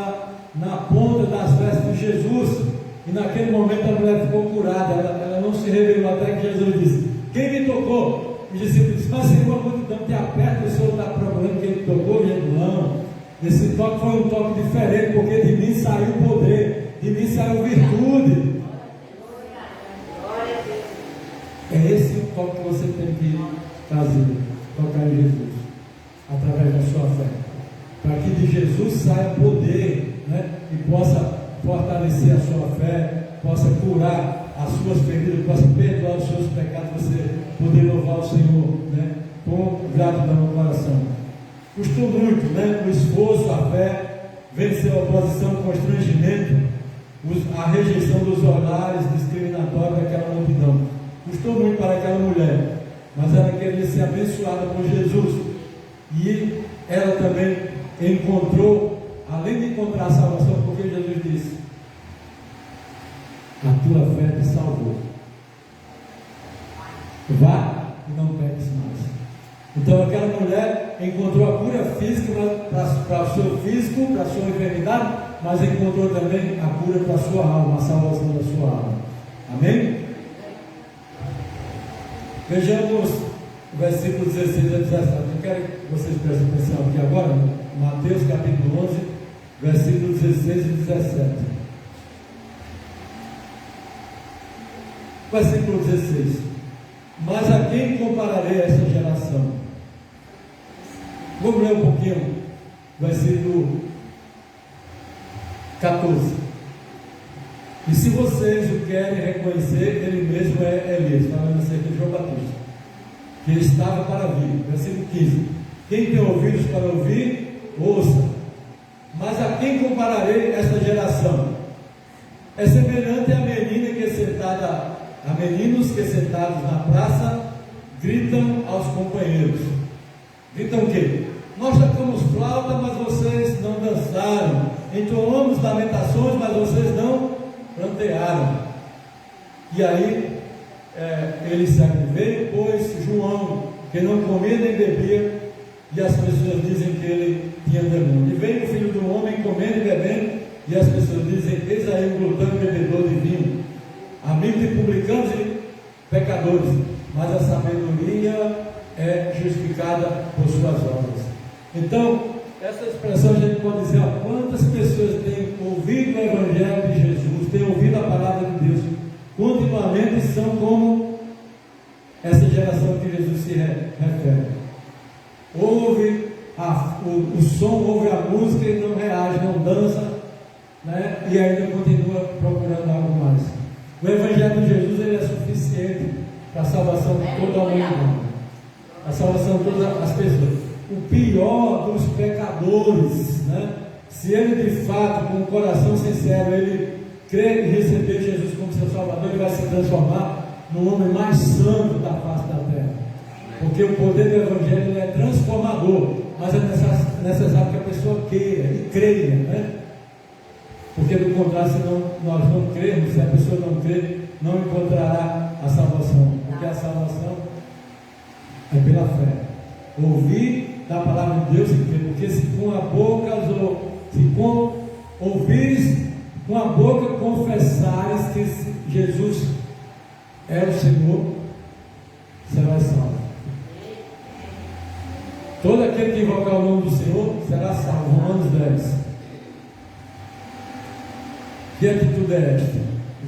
na ponta das vestes de Jesus, e naquele momento a mulher ficou curada. Ela não se revelou, até que Jesus disse: quem me tocou? Os discípulos disse: mas Senhor, a multidão te aperta, o Senhor está procurando quem me tocou? Jesus: não, esse toque foi um toque diferente, porque de mim saiu poder, de mim saiu virtude. É esse o toque que você tem que fazer, tocar em Jesus, através da sua fé, para que de Jesus saia poder, né, e possa fortalecer a sua fé, possa curar as suas feridas, possa perdoar os seus pecados, você poder louvar o Senhor, né, com gratidão no coração. Custou muito, né, o esforço, a fé, vencer a oposição, o constrangimento, a rejeição dos olhares discriminatórios daquela multidão. Custou muito para aquela mulher, mas ela queria ser abençoada por Jesus, e ela também encontrou, além de encontrar a salvação, porque Jesus disse: a tua fé te salvou, vá e não peques mais. Então aquela mulher encontrou a cura física para o seu físico, para a sua enfermidade, mas encontrou também a cura para a sua alma, a salvação da sua alma. Amém? Vejamos o versículo 16 a 17. Eu quero que vocês prestem atenção aqui agora, Mateus capítulo 11, versículo 16 e 17. Versículo 16: mas a quem compararei essa geração? Vamos ler um pouquinho, versículo 14. E se vocês o querem reconhecer, ele mesmo é Elias, falando acerca de João Batista, que estava para vir. Versículo 15: quem tem ouvidos para ouvir, ouça. Mas a quem compararei esta geração? É semelhante à menina que é sentada, a meninos que sentados na praça gritam aos companheiros. Gritam o quê? Nós tocamos flauta, mas vocês não dançaram. Entoamos lamentações, mas vocês não prantearam. E aí ele veio, pois, João, que não comia nem bebia, e as pessoas dizem que ele tinha demônio. E veio o Filho do Homem comendo e bebendo, e as pessoas dizem: eis aí um glutão e bebedor de vinho, amigo de publicanos e pecadores, mas a sabedoria é justificada por suas obras. Então, essa expressão a gente pode dizer: quantas pessoas têm ouvido o Evangelho de Jesus, têm ouvido a palavra de Deus continuamente, são como essa geração que Jesus se refere. Ouve o som, ouve a música e não reage, não dança, né? E ainda continua procurando algo mais. O Evangelho de Jesus, ele é suficiente para a salvação de toda a humanidade, a salvação de todas as pessoas. O pior dos pecadores, né? Se ele de fato, com o coração sincero, ele crê em receber Jesus como seu Salvador, ele vai se transformar no homem mais santo da face da terra, porque o poder do Evangelho ele é transformador, mas é necessário que a pessoa queira e creia, né? Porque do contrário, se nós não crermos, se a pessoa não crer, não encontrará a salvação, porque a salvação é pela fé. Ouvir da palavra de Deus e crer, porque se com a boca, se com ouvires com a boca confessares que Jesus é o Senhor, será salvo. Todo aquele que invocar o nome do Senhor será salvo. Romanos 10. Que atitude é esta?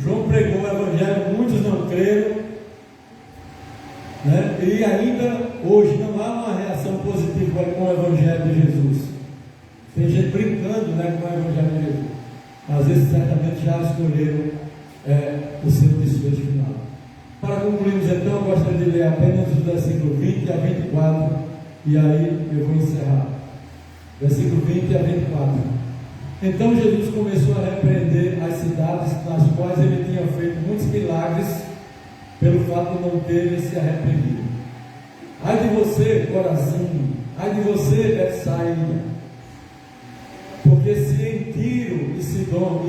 João pregou o Evangelho, muitos não creram, né? E ainda hoje não há uma reação positiva com o Evangelho de Jesus. Tem gente brincando, né, com o Evangelho de Jesus, mas esses certamente já escolheram o seu desfecho final. Para concluirmos então, eu gostaria de ler apenas os versículos 20 a 24, e aí eu vou encerrar. Versículo 20 a 24. Então Jesus começou a repreender as cidades nas quais ele tinha feito muitos milagres, pelo fato de não terem se arrependido. Ai de você, Corazim, ai de você, Betsaida, porque se em Tiro e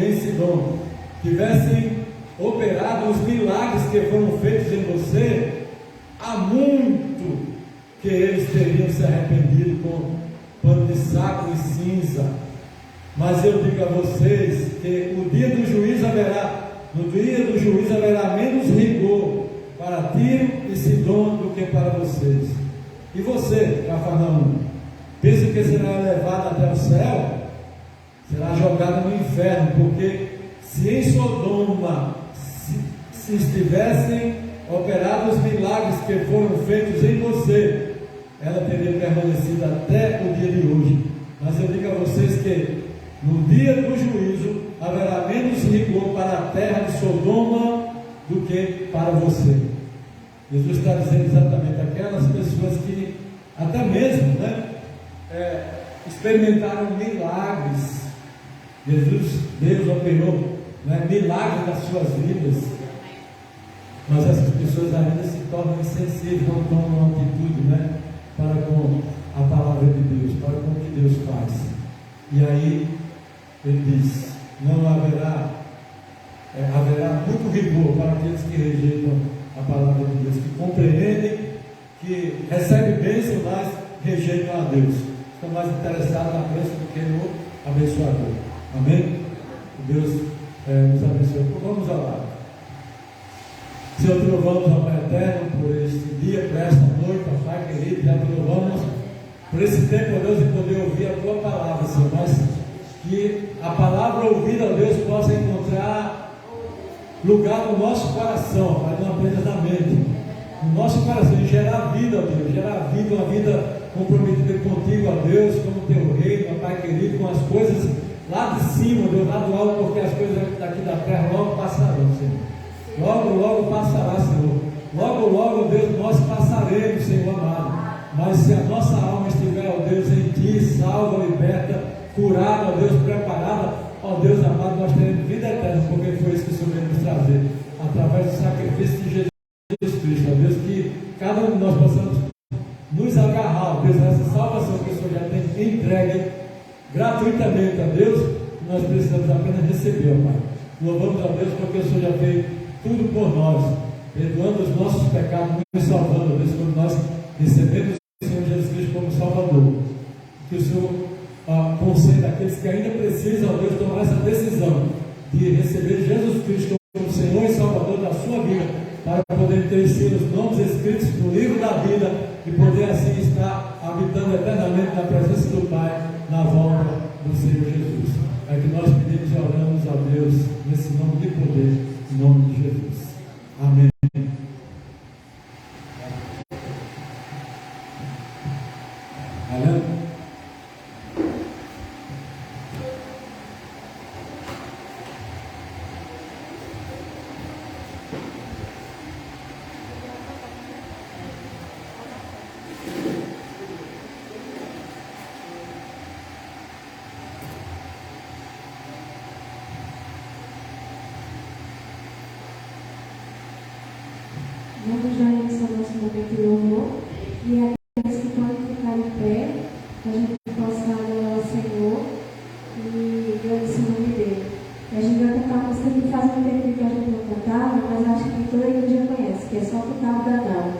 em Sidom tivessem operado os milagres que foram feitos em você, há muito que eles teriam se arrependido com pano de saco e cinza. Mas eu digo a vocês que no dia do juízo haverá menos rigor para Tiro e Sidom do que para vocês. E você, Cafarnaum, pensa que será elevado até o céu? Será jogado no inferno, porque se em Sodoma se estivessem operados os milagres que foram feitos em você, ela teria permanecido até o dia de hoje. Mas eu digo a vocês que no dia do juízo haverá menos rigor para a terra de Sodoma do que para você. Jesus está dizendo exatamente aquelas pessoas que até mesmo, experimentaram milagres. Deus operou, milagres nas suas vidas, mas essas pessoas ainda se tornam insensíveis, não tomam uma atitude, para com a palavra de Deus, para com o que Deus faz. E aí ele diz: não haverá muito rigor para aqueles que rejeitam a palavra de Deus, que compreendem, que recebem bênção, mas rejeitam a Deus, estão mais interessados na bênção do que no abençoador. Amém? Que Deus nos abençoe. Vamos orar. Senhor, te louvamos, ó Pai eterno, por este dia, por esta noite, ó Pai querido, já te louvamos por esse tempo, ó Deus, de poder ouvir a tua palavra, Senhor, mas que a palavra ouvida, ó Deus, possa encontrar lugar no nosso coração, Pai, não apenas na mente, no nosso coração, e gerar vida, ó Deus, gerar vida, uma vida comprometida contigo, ó Deus, como teu reino, ó Pai querido, com as coisas lá de cima, Deus, lá do alto, porque as coisas daqui da terra logo passarão, Senhor. Logo, logo passará, Senhor. Logo, logo, Deus, nós passaremos, Senhor amado. Mas se a nossa alma estiver, ó Deus, em Ti, salva, liberta, curada, ó Deus, preparada, ó Deus amado, nós teremos vida eterna, porque foi isso que o Senhor veio nos trazer, através do sacrifício de Jesus Cristo, ó Deus, que cada um de nós possamos nos agarrar, ó Deus, a essa salvação que o Senhor já tem entregue gratuitamente, ó Deus, nós precisamos apenas receber, ó Pai. Louvamos a Deus porque o Senhor já fez tudo por nós, perdoando os nossos pecados, nos salvando, ó Deus, quando nós recebemos o Senhor Jesus Cristo como Salvador. Que o Senhor conceda àqueles que ainda precisam, ó Deus, tomar essa decisão de receber Jesus Cristo como Senhor e Salvador da sua vida, para poder ter seus nomes escritos no livro da vida e poder assim estar habitando eternamente na presença do Pai, na volta do Senhor Jesus. É que nós pedimos e oramos a Deus nesse nome de poder, em nome de Jesus. Amém. Amém.
Vamos já iniciar o nosso momento de louvor e aqueles que podem ficar em pé, que a gente possa adorar ao Senhor e agradecer o nome dele. E a gente vai cantar uma música que faz um tempo que a gente não cantava, mas acho que toda a igreja conhece, que é Só Por Cabo da Dal.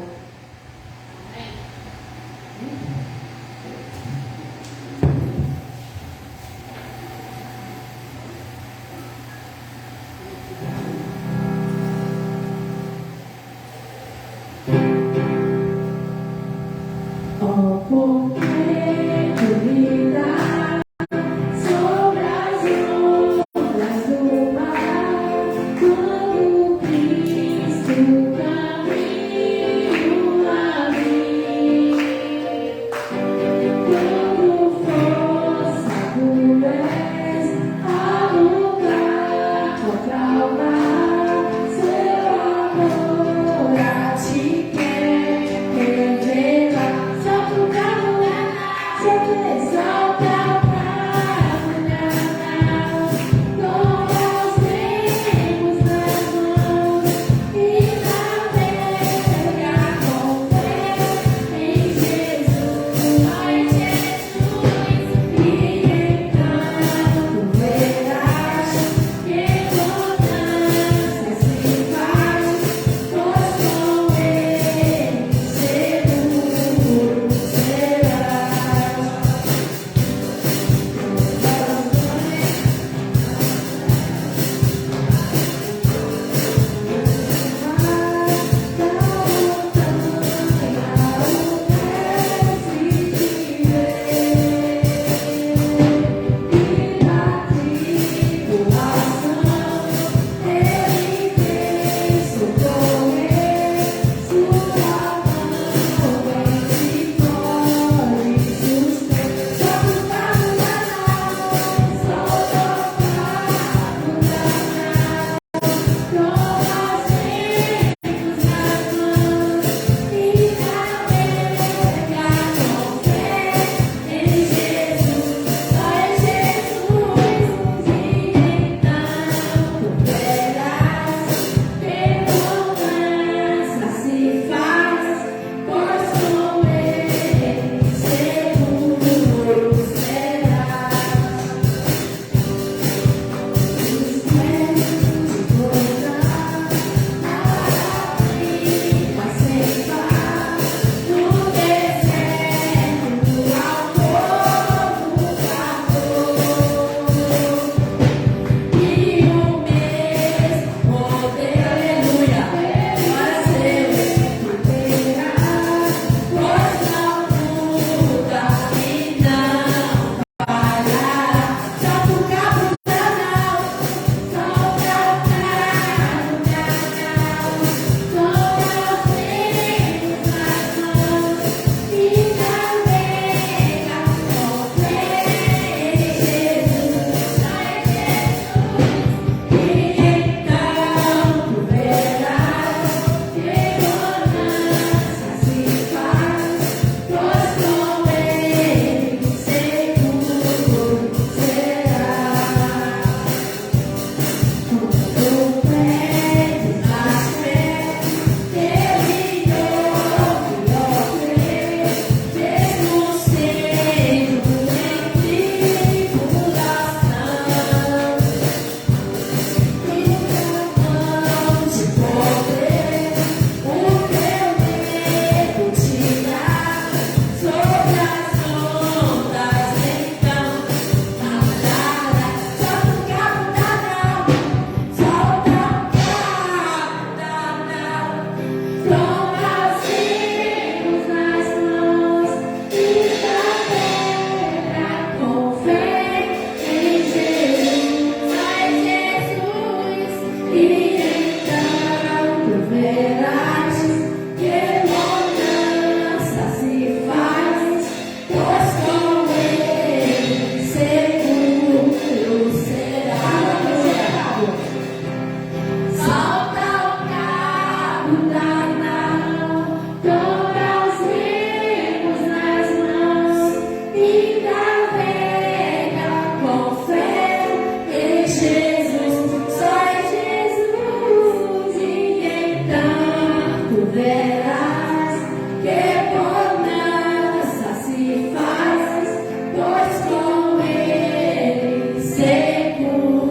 verás que bonança se faz, pois com ele seguro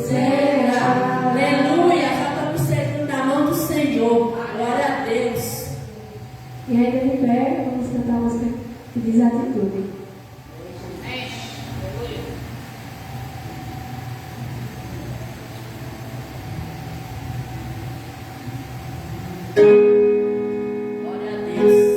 será. Aleluia, já estamos seguros na mão do Senhor. Glória a Deus.
E ainda de pé, vamos cantar a música que diz atitude.
Glória a Deus.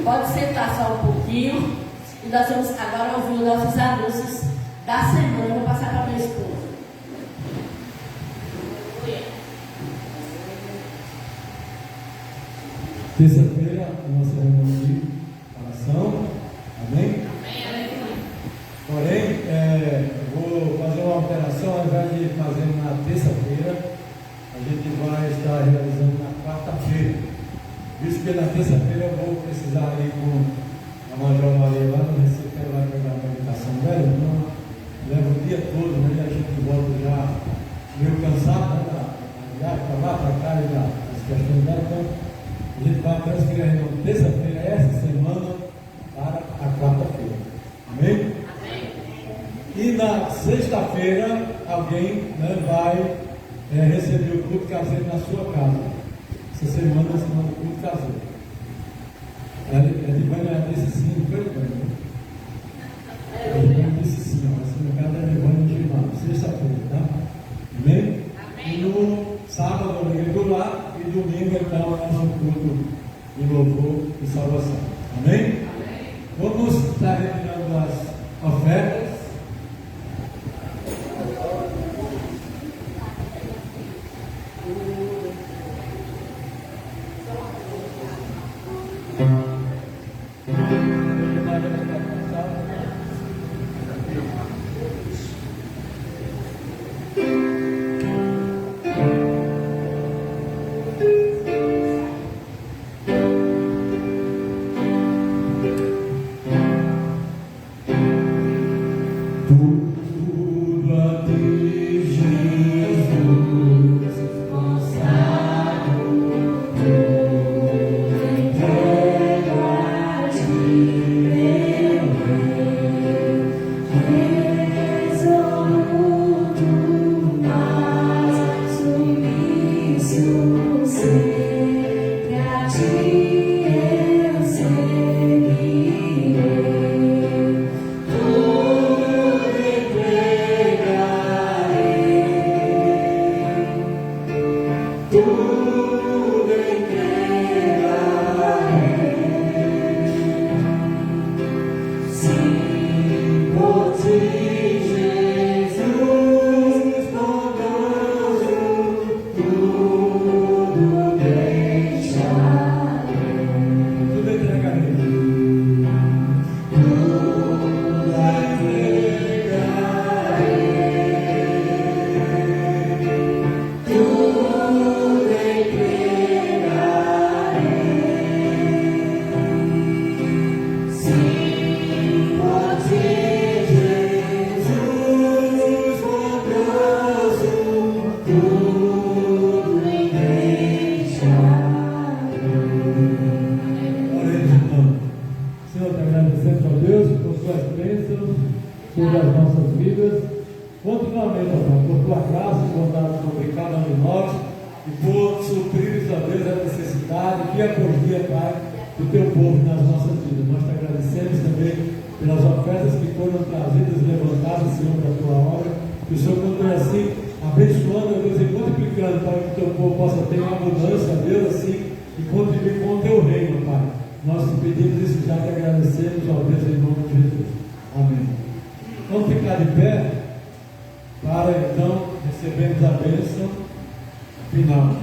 Pode sentar só um pouquinho e nós vamos agora ouvir os nossos anúncios da semana. Eu vou passar para minha esposa.
Terça-feira, nossa reunião de oração. Amém? Porém, vou fazer uma alteração. Ao invés de fazer na terça-feira, a gente vai estar realizando na quarta-feira. Visto que na terça-feira eu vou precisar ir com a Major Maria lá no Recife, quero lá pegar a meditação velha, então leva o dia todo, né? E a gente volta já meio cansado, né? Para lá, para cá, e as questões dela. Então, a gente vai transferir a reunião terça-feira, essa semana, para a quarta-feira. Amém? E na sexta-feira, alguém, né, vai receber o culto caseiro na sua casa. Essa semana é a semana do culto caseiro. A Edivânia disse sim, não foi, Edivânia? A Edivânia disse sim, ó, essa minha casa é a Edivânia de Irmão, sexta-feira, tá? Amém? E no sábado, eu ligo lá, e domingo, então, é o nosso culto em louvor e salvação. Amém? Vamos estar retirando as ofertas. Tudo a ti, Jesus, consagro, tudo entrego a ti, meu Rei, resoluto, mas submisso sempre a ti eu seguirei. Tudo entregarei, sim, por ti, Jesus bondoso, tudo deixarei. Tudo entregarei. Tudo sobre as nossas vidas, continuamente, ó Pai, por tua graça e bondade sobre cada um de nós e por suprir, ó Deus, a necessidade dia por dia, Pai, do teu povo nas nossas vidas. Nós te agradecemos também pelas ofertas que foram trazidas e levantadas, Senhor, para a tua obra, que o Senhor continue assim, abençoando, ó Deus, e multiplicando, Pai, que o teu povo possa ter uma abundância, ó Deus, assim, e contribuir com o teu reino, Pai. Nós te pedimos isso, já te agradecemos, ó Deus, em nome de Jesus. Amém. Vamos ficar de pé para então recebermos a bênção final.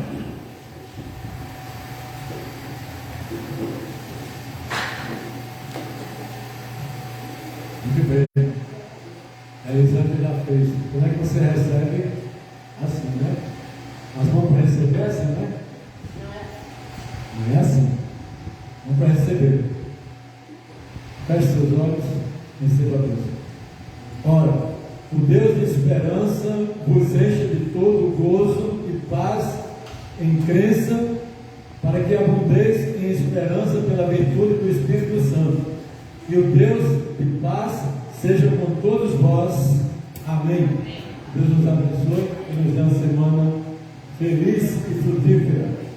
Muito bem. A Elisângela já fez. Como é que você recebe? Assim, né? As mãos para receber assim, né? Não é assim. Mão para receber. Feche seus olhos e receba a bênção. Ora, o Deus de esperança vos enche de todo gozo e paz em crença, para que abundeis em esperança pela virtude do Espírito Santo. E o Deus de paz seja com todos vós. Amém. Deus nos abençoe e nos dê uma semana feliz e frutífera.